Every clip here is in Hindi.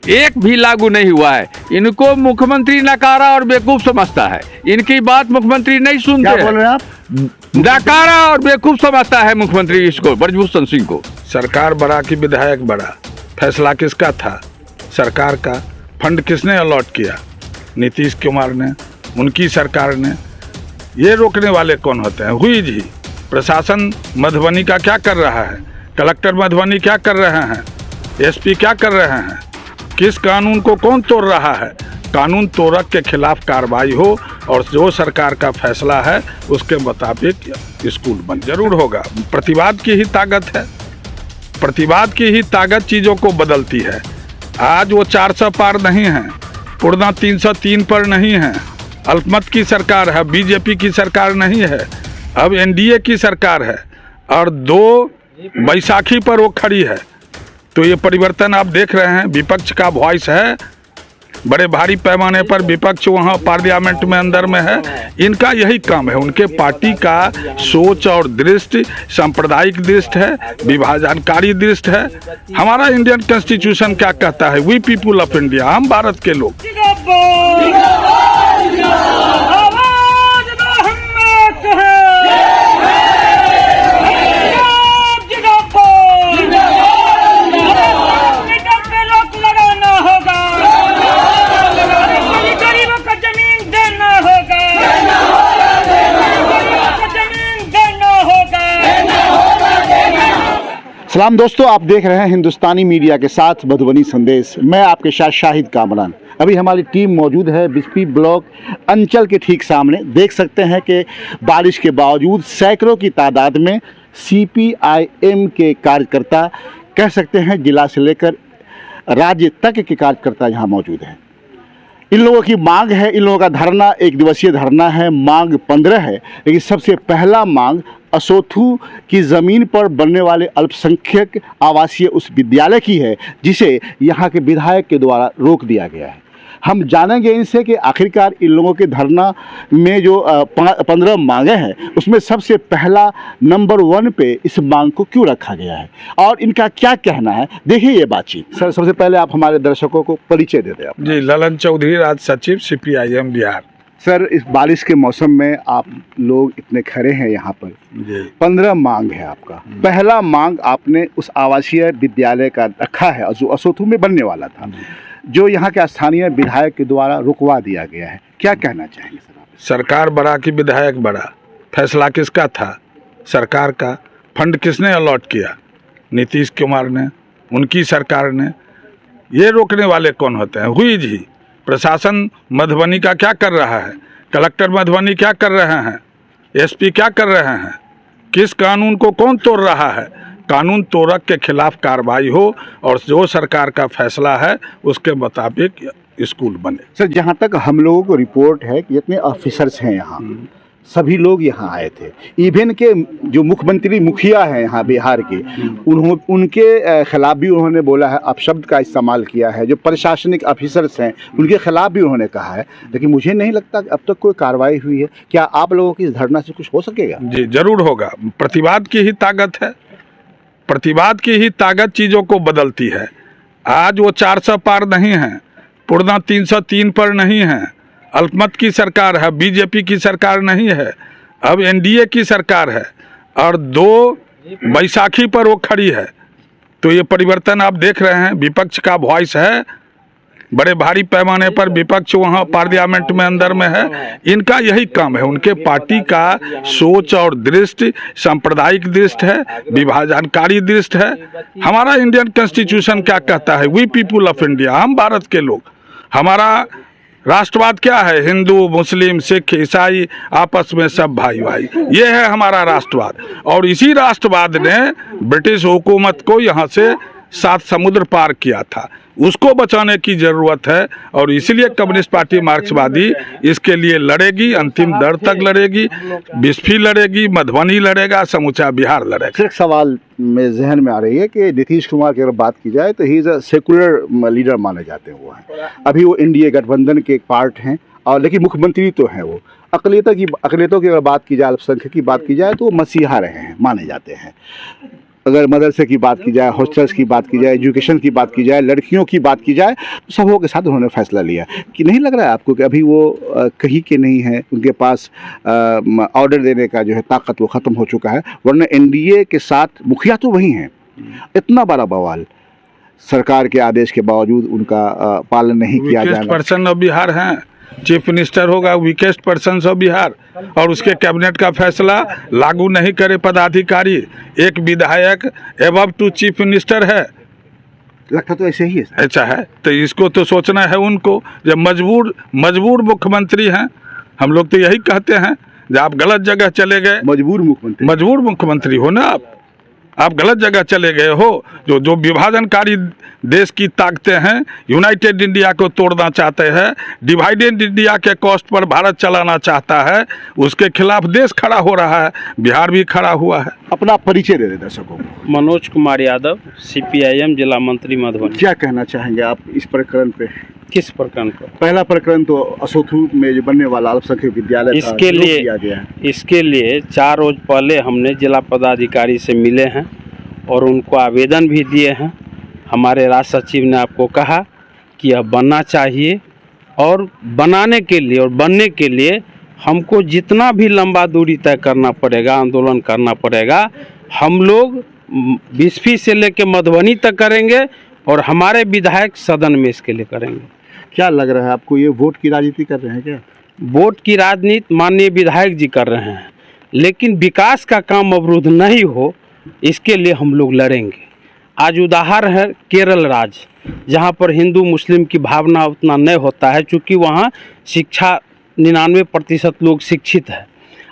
एक भी लागू नहीं हुआ है। इनको मुख्यमंत्री नकारा और बेवकूफ समझता है। इनकी बात मुख्यमंत्री नहीं सुनते। क्या बोल रहे हैं आप? नकारा और बेवकूफ समझता है मुख्यमंत्री इसको, ब्रजभूषण सिंह को। सरकार बड़ा कि विधायक बड़ा, फैसला किसका था? सरकार का। फंड किसने अलॉट किया? नीतीश कुमार ने, उनकी सरकार ने। ये रोकने वाले कौन होते हैं? हुई जी। प्रशासन मधुबनी का क्या कर रहा है? कलेक्टर मधुबनी क्या कर रहे हैं? एसपी क्या कर रहे हैं? किस कानून को कौन तोड़ रहा है? कानून तोड़क के खिलाफ कार्रवाई हो और जो सरकार का फैसला है उसके मुताबिक स्कूल बंद जरूर होगा। प्रतिवाद की ही ताकत है। प्रतिवाद की ही ताकत चीज़ों को बदलती है। आज वो 400 पार नहीं है, पूर्णा 303 पर नहीं है। अल्पमत की सरकार है, बीजेपी की सरकार नहीं है। अब एनडीए की सरकार है और 2 बैसाखी पर वो खड़ी है। तो ये परिवर्तन आप देख रहे हैं। विपक्ष का वॉइस है, बड़े भारी पैमाने पर विपक्ष वहाँ पार्लियामेंट में अंदर में है। इनका यही काम है। उनके पार्टी का सोच और दृष्टि सांप्रदायिक दृष्टि है, विभाजनकारी दृष्टि है। हमारा इंडियन कॉन्स्टिट्यूशन क्या कहता है? वी पीपुल ऑफ इंडिया, हम भारत के लोग। सलाम दोस्तों, आप देख रहे हैं हिंदुस्तानी मीडिया के साथ मधुबनी संदेश। मैं आपके साथ शाहिद कामरान। अभी हमारी टीम मौजूद है बिस्फी ब्लॉक अंचल के ठीक सामने। देख सकते हैं कि बारिश के बावजूद सैकड़ों की तादाद में CPIM के कार्यकर्ता, कह सकते हैं जिला से लेकर राज्य तक के कार्यकर्ता यहाँ मौजूद हैं। इन लोगों की मांग है, इन लोगों का धरना 1 दिवसीय धरना है। मांग 15 है, लेकिन सबसे पहला मांग असोथू की ज़मीन पर बनने वाले अल्पसंख्यक आवासीय उस विद्यालय की है जिसे यहाँ के विधायक के द्वारा रोक दिया गया है। हम जानेंगे इनसे कि आखिरकार इन लोगों के धरना में जो 15 मांगे हैं उसमें सबसे पहला नंबर 1 पे इस मांग को क्यों रखा गया है और इनका क्या कहना है। देखिए ये बातचीत। सर, सबसे पहले आप हमारे दर्शकों को परिचय दे दें। जी, ललन चौधरी, राज्य सचिव CPIM बिहार। सर, इस बारिश के मौसम में आप लोग इतने खड़े हैं यहाँ पर, 15 मांग है आपका। पहला मांग आपने उस आवासीय विद्यालय का रखा है जो असोथू में बनने वाला था, जो यहाँ के स्थानीय विधायक के द्वारा रुकवा दिया गया है। क्या कहना चाहेंगे सर आप? सरकार बड़ा कि विधायक बड़ा, फैसला किसका था? सरकार का। फंड किसने अलॉट किया? नीतीश कुमार ने, उनकी सरकार ने। ये रोकने वाले कौन होते हैं? हुई जी। प्रशासन मधुबनी का क्या कर रहा है? कलेक्टर मधुबनी क्या कर रहे हैं? एसपी क्या कर रहे हैं? किस कानून को कौन तोड़ रहा है? कानून तोड़क के खिलाफ कार्रवाई हो और जो सरकार का फैसला है उसके मुताबिक स्कूल बने। सर, जहाँ तक हम लोगों को रिपोर्ट है कि जितने ऑफिसर्स हैं यहाँ, सभी लोग यहाँ आए थे। इवन के जो मुख्यमंत्री मुखिया हैं यहाँ बिहार के, उनके खिलाफ भी उन्होंने बोला है, अपशब्द का इस्तेमाल किया है। जो प्रशासनिक ऑफिसर्स हैं उनके खिलाफ भी उन्होंने कहा है। लेकिन मुझे नहीं लगता कि अब तक कोई कार्रवाई हुई है। क्या आप लोगों की इस धरना से कुछ हो सकेगा? जी, जरूर होगा। प्रतिवाद की ही ताकत है। प्रतिवाद की ही ताकत चीज़ों को बदलती है। आज वो 400 पार नहीं है, पूर्णा 303 पर नहीं है। अल्पमत की सरकार है, बीजेपी की सरकार नहीं है। अब एनडीए की सरकार है और 2 बैसाखी पर वो खड़ी है। तो ये परिवर्तन आप देख रहे हैं। विपक्ष का वॉइस है, बड़े भारी पैमाने पर विपक्ष वहाँ पार्लियामेंट में अंदर में है। इनका यही काम है। उनके पार्टी का सोच और दृष्टि सांप्रदायिक दृष्टि है, विभाजनकारी दृष्टि है। हमारा इंडियन कॉन्स्टिट्यूशन क्या कहता है? वी पीपुल ऑफ इंडिया, हम भारत के लोग। हमारा राष्ट्रवाद क्या है? हिंदू, मुस्लिम, सिख, ईसाई आपस में सब भाई भाई, ये है हमारा राष्ट्रवाद। और इसी राष्ट्रवाद ने ब्रिटिश हुकूमत को यहाँ से 7 समुद्र पार किया था। उसको बचाने की ज़रूरत है और इसलिए कम्युनिस्ट पार्टी मार्क्सवादी इसके लिए लड़ेगी, अंतिम दर तक लड़ेगी। बिस्फी लड़ेगी, मधुबनी लड़ेगा, समूचा बिहार लड़ेगा। एक सवाल में जहन में आ रही है कि नीतीश कुमार की अगर बात की जाए तो he is a secular leader माने जाते हैं। वो हैं, अभी वो एनडीए गठबंधन के एक पार्ट हैं और लेकिन मुख्यमंत्री तो हैं वो। अक़लियतों की अगर बात की जाए, अल्पसंख्यक की बात की जाए तो वो मसीहा रहे हैं, माने जाते हैं। अगर मदरसे की बात की जाए, हॉस्टल्स की बात की जाए, एजुकेशन की बात की जाए, लड़कियों की बात की जाए, तो सबों के साथ उन्होंने फैसला लिया। कि नहीं लग रहा है आपको कि अभी वो कहीं के नहीं है, उनके पास ऑर्डर देने का जो है ताकत वो ख़त्म हो चुका है, वरना एनडीए के साथ मुखिया तो वही हैं। इतना बड़ा बवाल, सरकार के आदेश के बावजूद उनका पालन नहीं किया जा रहा। पर्सन ऑफ बिहार हैं, चीफ मिनिस्टर होगा वीकेस्ट पर्सन ऑफ बिहार, और उसके कैबिनेट का फैसला लागू नहीं करे पदाधिकारी। एक विधायक एबव टू चीफ मिनिस्टर है, लगता तो ऐसे ही है। ऐसा है तो इसको तो सोचना है उनको। जब मजबूर मुख्यमंत्री हैं, हम लोग तो यही कहते हैं, जब आप गलत जगह चले गए, मजबूर मुख्यमंत्री हो ना आप गलत जगह चले गए हो। जो विभाजनकारी देश की ताकतें हैं, यूनाइटेड इंडिया को तोड़ना चाहते हैं, डिवाइडेड इंडिया के कॉस्ट पर भारत चलाना चाहता है, उसके खिलाफ देश खड़ा हो रहा है, बिहार भी खड़ा हुआ है। अपना परिचय दे दें दर्शकों को। मनोज कुमार यादव, सीपीआईएम जिला मंत्री मधुबनी। क्या कहना चाहेंगे आप इस प्रकरण पे? किस प्रकरण पर? पहला प्रकरण तो असोथू में जो बनने वाला अल्पसंख्यक विद्यालय इसके लिए किया गया है। इसके लिए 4 रोज पहले हमने जिला पदाधिकारी से मिले हैं और उनको आवेदन भी दिए हैं। हमारे राज्य सचिव ने आपको कहा कि यह बनना चाहिए, और बनाने के लिए और बनने के लिए हमको जितना भी लंबा दूरी तय करना पड़ेगा, आंदोलन करना पड़ेगा, हम लोग बिस्फी से लेकर मधुबनी तक करेंगे, और हमारे विधायक सदन में इसके लिए करेंगे। क्या लग रहा है आपको, ये वोट की राजनीति कर रहे हैं क्या? वोट की राजनीति माननीय विधायक जी कर रहे हैं, लेकिन विकास का काम अवरुद्ध नहीं हो, इसके लिए हम लोग लड़ेंगे। आज उदाहरण है केरल राज्य, जहाँ पर हिंदू मुस्लिम की भावना उतना नहीं होता है, चूँकि वहाँ शिक्षा 99% लोग शिक्षित है।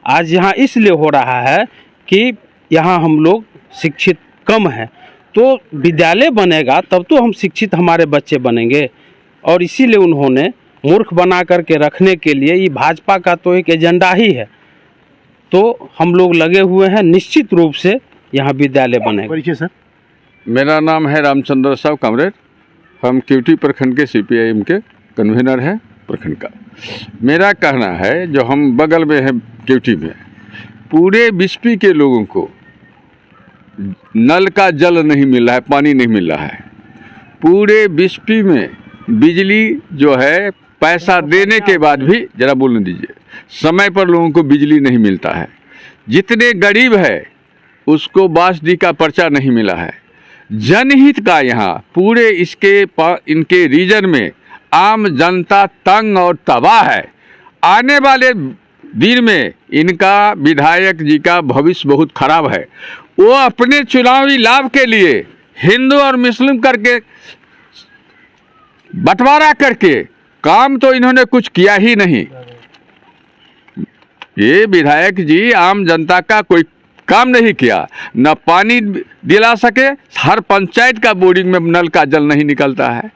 आज यहाँ इसलिए हो रहा है कि यहाँ हम लोग शिक्षित कम हैं, तो विद्यालय बनेगा तब तो हम शिक्षित हमारे बच्चे बनेंगे। और इसीलिए उन्होंने मूर्ख बना करके रखने के लिए, ये भाजपा का तो एक एजेंडा ही है, तो हम लोग लगे हुए हैं, निश्चित रूप से यहाँ विद्यालय बनेगा। परिचय सर। मेरा नाम है रामचंद्र साहब कमरेड, हम केवटी प्रखंड के सीपीआईएम के कन्वीनर हैं प्रखंड का। मेरा कहना है, जो हम बगल में है केवटी में, पूरे बिस्फी के लोगों को नल का जल नहीं मिल रहा है, पानी नहीं मिल रहा है। पूरे बिस्फी में बिजली जो है, पैसा देने के बाद भी, जरा बोलने दीजिए, समय पर लोगों को बिजली नहीं मिलता है। जितने गरीब है उसको बासडी का पर्चा नहीं मिला है। जनहित का यहाँ पूरे इनके रीजन में आम जनता तंग और तबाह है। आने वाले दिन में इनका विधायक जी का भविष्य बहुत खराब है। वो अपने चुनावी लाभ के लिए हिंदू और मुस्लिम करके बंटवारा करके काम तो इन्होंने कुछ किया ही नहीं। ये विधायक जी आम जनता का कोई काम नहीं किया, न पानी दिला सके, हर पंचायत का बोरिंग में नल का जल नहीं निकलता है,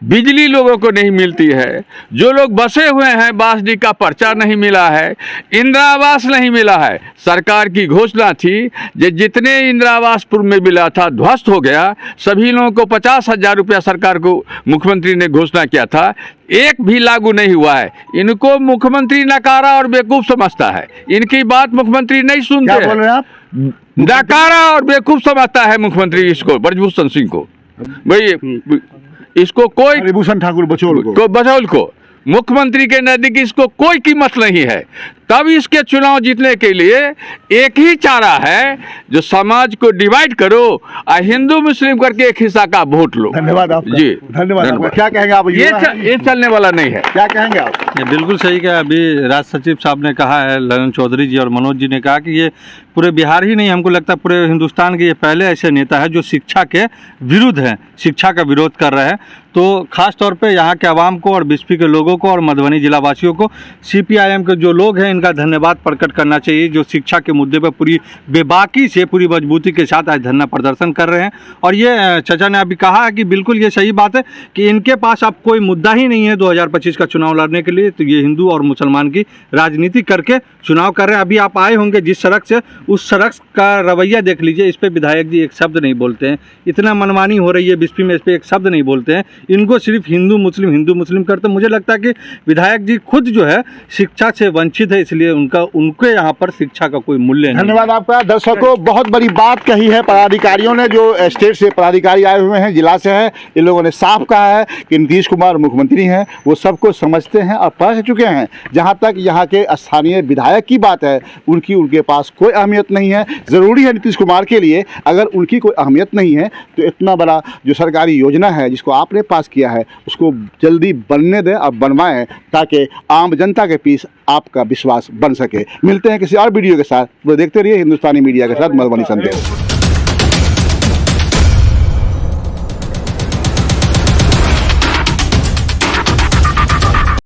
बिजली लोगों को नहीं मिलती है, जो लोग बसे हुए हैं बासडी का पर्चा नहीं मिला है, इंदिरा आवास नहीं मिला है। सरकार की घोषणा थी जितने इंदिरा आवास पूर्व में मिला था ध्वस्त हो गया, सभी लोगों को 50,000 रुपया सरकार को मुख्यमंत्री ने घोषणा किया था, एक भी लागू नहीं हुआ है। इनको मुख्यमंत्री नकारा और बेवकूफ़ समझता है, इनकी बात मुख्यमंत्री नहीं सुनते। क्या बोल रहे हैं आप? नकारा और बेवकूफ़ समझता है मुख्यमंत्री इसको, ब्रजभूषण सिंह को। भाई इसको कोई हरिभूषण ठाकुर बचौल को मुख्यमंत्री के नजदीक इसको कोई कीमत नहीं है। तब इसके चुनाव जीतने के लिए एक ही चारा है, जो समाज को डिवाइड करो और हिंदू मुस्लिम करके एक हिस्सा का वोट लो। धन्यवाद आपका। जी धन्यवाद। क्या कहेंगे आप? ये चलने वाला नहीं है। क्या कहेंगे आप? ये बिल्कुल सही कहा। अभी राज्य सचिव साहब ने कहा है, ललन चौधरी जी और मनोज जी ने कहा कि ये पूरे बिहार ही नहीं, हमको लगता है पूरे हिंदुस्तान के ये पहले ऐसे नेता है जो शिक्षा के विरुद्ध हैं, शिक्षा का विरोध कर रहे हैं। तो खास तौर पे यहाँ के आवाम को और बिस्फी के लोगों को और मधुबनी जिला वासियों को सीपीआईएम के जो लोग हैं इनका धन्यवाद प्रकट करना चाहिए, जो शिक्षा के मुद्दे पर पूरी बेबाकी से, पूरी मजबूती के साथ आज धरना प्रदर्शन कर रहे हैं। और ये चाचा ने अभी कहा है कि बिल्कुल ये सही बात है कि इनके पास अब कोई मुद्दा ही नहीं है 2025 का चुनाव लड़ने के लिए। तो ये हिंदू और मुसलमान की राजनीति करके चुनाव कर रहे हैं। अभी आप आए होंगे जिस सड़क से, उस सड़क का रवैया देख लीजिए। इस पर विधायक जी एक शब्द नहीं बोलते हैं, इतना मनमानी हो रही है बिस्फी में, इस पर एक शब्द नहीं बोलते हैं। इनको सिर्फ हिंदू मुस्लिम करते। मुझे लगता है कि विधायक जी खुद जो है शिक्षा से वंचित है, इसलिए उनके यहाँ पर शिक्षा का कोई मूल्य नहीं है। धन्यवाद आपका। दर्शकों, बहुत बड़ी बात कही है पदाधिकारियों ने, जो स्टेट से पदाधिकारी आए हुए हैं, जिला से है। इन लोगों ने साफ कहा है कि नीतीश कुमार मुख्यमंत्री हैं, वो सबको समझते हैं और पढ़ चुके हैं। जहाँ तक यहाँ के स्थानीय विधायक की बात है, उनके पास कोई अहमियत नहीं है। ज़रूरी है नीतीश कुमार के लिए, अगर उनकी कोई अहमियत नहीं है तो इतना बड़ा जो सरकारी योजना है जिसको आपने पास किया है उसको जल्दी बनने दें और बनवाएं, ताकि आम जनता के बीच आपका विश्वास बन सके। मिलते हैं किसी और वीडियो के साथ, वो देखते रहिए हिंदुस्तानी मीडिया के साथ मधुबनी संदेश।